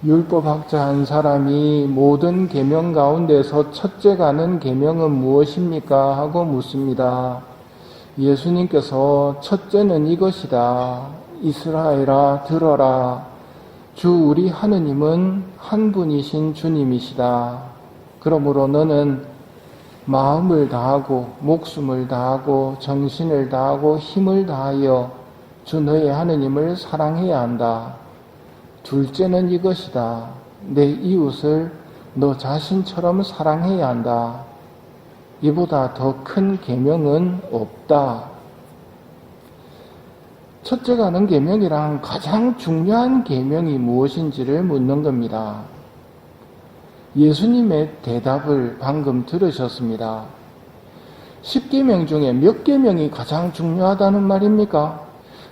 율법학자 한 사람이 모든 계명 가운데서 첫째 가는 계명은 무엇입니까? 하고 묻습니다. 예수님께서 첫째는 이것이다. 이스라엘아 들어라. 주 우리 하느님은 한 분이신 주님이시다. 그러므로 너는 마음을 다하고 목숨을 다하고 정신을 다하고 힘을 다하여 주 너의 하느님을 사랑해야 한다. 둘째는 이것이다. 내 이웃을 너 자신처럼 사랑해야 한다. 이보다 더 큰 계명은 없다. 첫째 가는 계명이랑 가장 중요한 계명이 무엇인지를 묻는 겁니다. 예수님의 대답을 방금 들으셨습니다. 10계명 중에 몇 계명이 가장 중요하다는 말입니까?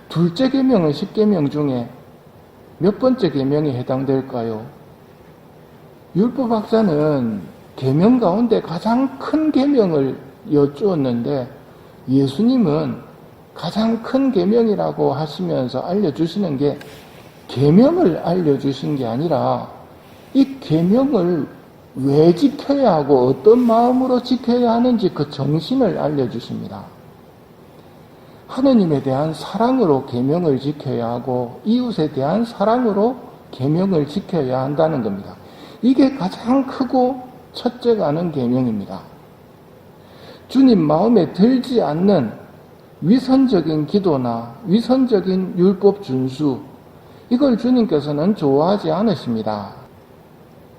둘째 계명은 10계명 중에 몇 번째 계명에 해당될까요? 율법학자는 계명 가운데 가장 큰 계명을 여쭈었는데 예수님은 가장 큰 계명이라고 하시면서 알려주시는 게 계명을 알려주신 게 아니라 이 계명을 왜 지켜야 하고 어떤 마음으로 지켜야 하는지 그 정신을 알려주십니다. 하느님에 대한 사랑으로 계명을 지켜야 하고 이웃에 대한 사랑으로 계명을 지켜야 한다는 겁니다. 이게 가장 크고 첫째 가는 계명입니다. 주님 마음에 들지 않는 위선적인 기도나 위선적인 율법 준수, 이걸 주님께서는 좋아하지 않으십니다.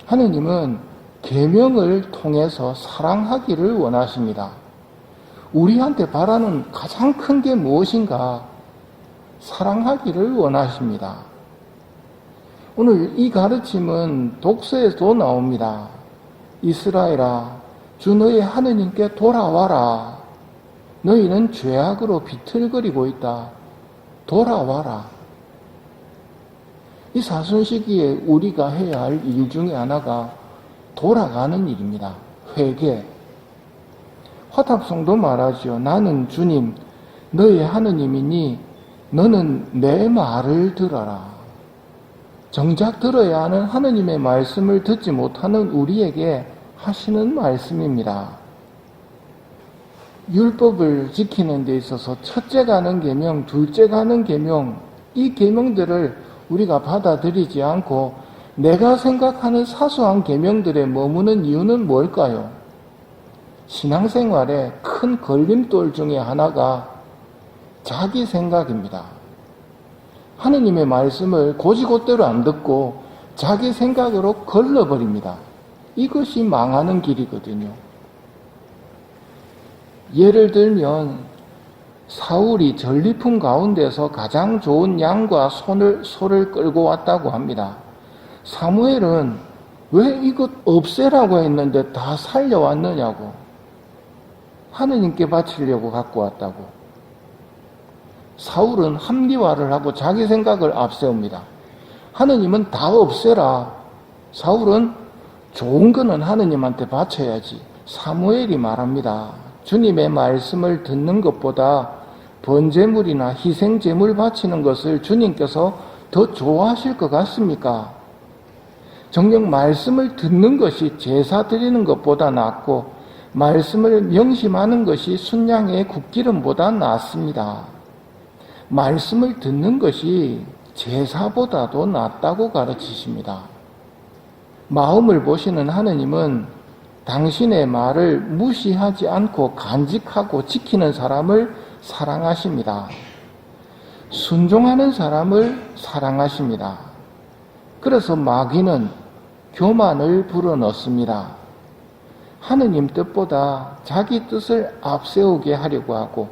하느님은 계명을 통해서 사랑하기를 원하십니다. 우리한테 바라는 가장 큰 게 무엇인가? 사랑하기를 원하십니다. 오늘 이 가르침은 독서에도 나옵니다. 이스라엘아, 주 너의 하느님께 돌아와라. 너희는 죄악으로 비틀거리고 있다. 돌아와라. 이 사순시기에 우리가 해야 할 일 중에 하나가 돌아가는 일입니다. 회개. 화답송도 말하지요. 나는 주님, 너의 하느님이니 너는 내 말을 들어라. 정작 들어야 하는 하느님의 말씀을 듣지 못하는 우리에게 하시는 말씀입니다. 율법을 지키는 데 있어서 첫째 가는 계명, 둘째 가는 계명, 이 계명들을 우리가 받아들이지 않고 내가 생각하는 사소한 계명들에 머무는 이유는 뭘까요? 신앙생활의 큰 걸림돌 중에 하나가 자기 생각입니다. 하느님의 말씀을 곧이곧대로 안 듣고 자기 생각으로 걸러버립니다. 이것이 망하는 길이거든요. 예를 들면 사울이 전리품 가운데서 가장 좋은 양과 소를 끌고 왔다고 합니다. 사무엘은 왜 이것 없애라고 했는데 다 살려왔느냐고. 하느님께 바치려고 갖고 왔다고. 사울은 합리화를 하고 자기 생각을 앞세웁니다. 하느님은 다 없애라. 사울은 좋은 거는 하느님한테 바쳐야지. 사무엘이 말합니다. 주님의 말씀을 듣는 것보다 번제물이나 희생제물 바치는 것을 주님께서 더 좋아하실 것 같습니까? 정녕 말씀을 듣는 것이 제사 드리는 것보다 낫고 말씀을 명심하는 것이 순양의 국기름보다 낫습니다. 말씀을 듣는 것이 제사보다도 낫다고 가르치십니다. 마음을 보시는 하느님은 당신의 말을 무시하지 않고 간직하고 지키는 사람을 사랑하십니다. 순종하는 사람을 사랑하십니다. 그래서 마귀는 교만을 불어넣습니다. 하느님 뜻보다 자기 뜻을 앞세우게 하려고 하고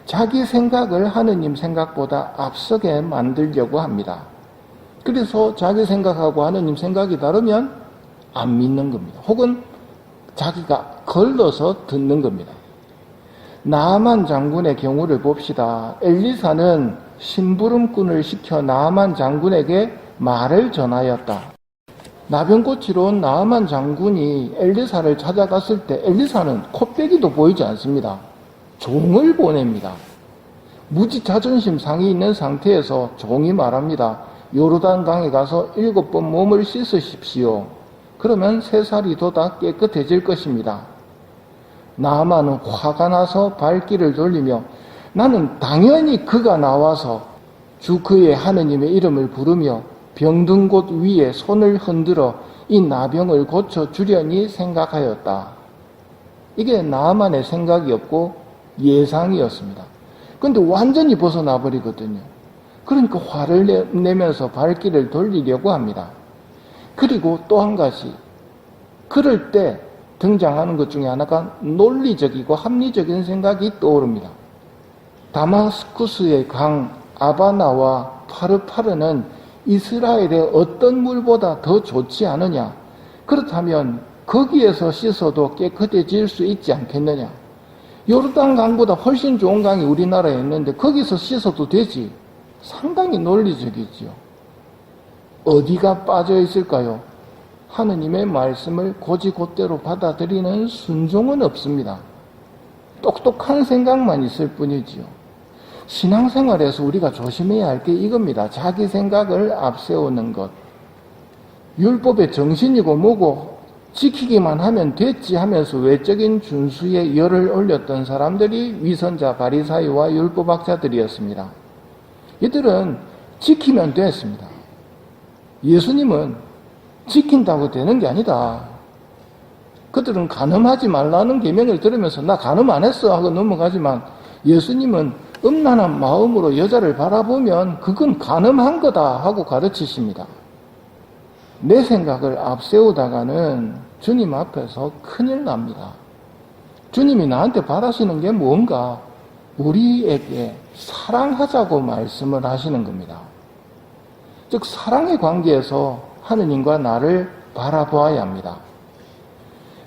자기 생각을 하느님 생각보다 앞서게 만들려고 합니다. 그래서 자기 생각하고 하느님 생각이 다르면 안 믿는 겁니다. 혹은 자기가 걸러서 듣는 겁니다. 나아만 장군의 경우를 봅시다. 엘리사는 심부름꾼을 시켜 나아만 장군에게 말을 전하였다. 나병 고치러 온 나아만 장군이 엘리사를 찾아갔을 때 엘리사는 코빼기도 보이지 않습니다. 종을 보냅니다. 무지 자존심 상이 있는 상태에서 종이 말합니다. 요르단강에 가서 7번 몸을 씻으십시오. 그러면 새 살이 돋아 깨끗해질 것입니다. 나아만은 화가 나서 발길을 돌리며 나는 당연히 그가 나와서 주 그의 하느님의 이름을 부르며 병든 곳 위에 손을 흔들어 이 나병을 고쳐주려니 생각하였다. 이게 나아만의 생각이었고 예상이었습니다. 그런데 완전히 벗어나 버리거든요. 그러니까 화를 내면서 발길을 돌리려고 합니다. 그리고 또 한 가지, 그럴 때 등장하는 것 중에 하나가 논리적이고 합리적인 생각이 떠오릅니다. 다마스쿠스의 강 아바나와 파르파르는 이스라엘의 어떤 물보다 더 좋지 않으냐? 그렇다면 거기에서 씻어도 깨끗해질 수 있지 않겠느냐? 요르단 강보다 훨씬 좋은 강이 우리나라에 있는데 거기서 씻어도 되지. 상당히 논리적이지요. 어디가 빠져 있을까요? 하느님의 말씀을 곧이곧대로 받아들이는 순종은 없습니다. 똑똑한 생각만 있을 뿐이지요. 신앙생활에서 우리가 조심해야 할 게 이겁니다. 자기 생각을 앞세우는 것. 율법의 정신이고 뭐고 지키기만 하면 됐지 하면서 외적인 준수에 열을 올렸던 사람들이 위선자 바리사이와 율법학자들이었습니다. 이들은 지키면 됐습니다. 예수님은 지킨다고 되는 게 아니다. 그들은 간음하지 말라는 계명을 들으면서 나 간음 안 했어 하고 넘어가지만 예수님은 음란한 마음으로 여자를 바라보면 그건 간음한 거다 하고 가르치십니다. 내 생각을 앞세우다가는 주님 앞에서 큰일 납니다. 주님이 나한테 바라시는 게 뭔가? 우리에게 사랑하자고 말씀을 하시는 겁니다. 즉 사랑의 관계에서 하느님과 나를 바라보아야 합니다.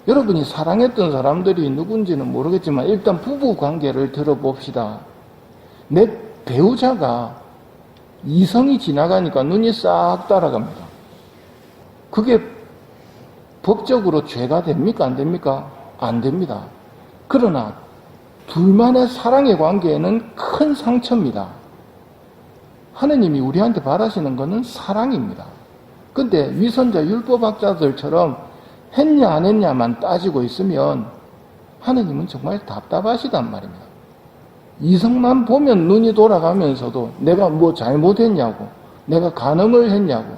여러분이 사랑했던 사람들이 누군지는 모르겠지만 일단 부부 관계를 들어봅시다. 내 배우자가 이성이 지나가니까 눈이 싹 따라갑니다. 그게 법적으로 죄가 됩니까? 안 됩니까? 안 됩니다. 그러나 둘만의 사랑의 관계에는 큰 상처입니다. 하느님이 우리한테 바라시는 것은 사랑입니다. 근데 위선자 율법학자들처럼 했냐 안 했냐만 따지고 있으면 하느님은 정말 답답하시단 말입니다. 이성만 보면 눈이 돌아가면서도 내가 뭐 잘못했냐고, 내가 간음을 했냐고.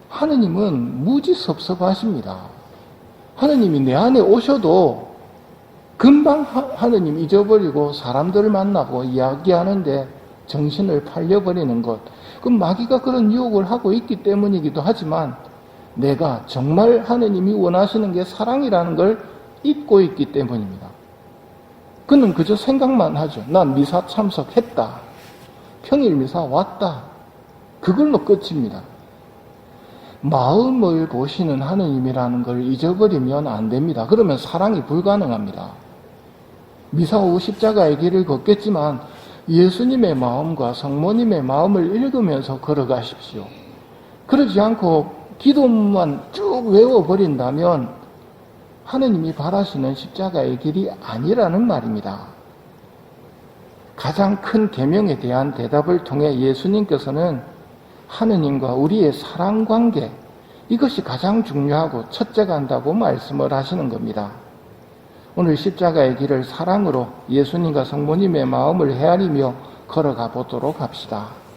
하느님은 무지 섭섭하십니다. 하느님이 내 안에 오셔도 금방 하느님 잊어버리고 사람들을 만나고 이야기하는데 정신을 팔려버리는 것. 그럼 마귀가 그런 유혹을 하고 있기 때문이기도 하지만 내가 정말 하느님이 원하시는 게 사랑이라는 걸 잊고 있기 때문입니다. 그는 그저 생각만 하죠. 난 미사 참석했다. 평일 미사 왔다. 그걸로 끝입니다. 마음을 보시는 하느님이라는 걸 잊어버리면 안 됩니다. 그러면 사랑이 불가능합니다. 미사 후 십자가의 길을 걷겠지만 예수님의 마음과 성모님의 마음을 읽으면서 걸어가십시오. 그러지 않고 기도만 쭉 외워버린다면 하느님이 바라시는 십자가의 길이 아니라는 말입니다. 가장 큰 계명에 대한 대답을 통해 예수님께서는 하느님과 우리의 사랑 관계, 이것이 가장 중요하고 첫째가 한다고 말씀을 하시는 겁니다. 오늘 십자가의 길을 사랑으로 예수님과 성모님의 마음을 헤아리며 걸어가 보도록 합시다.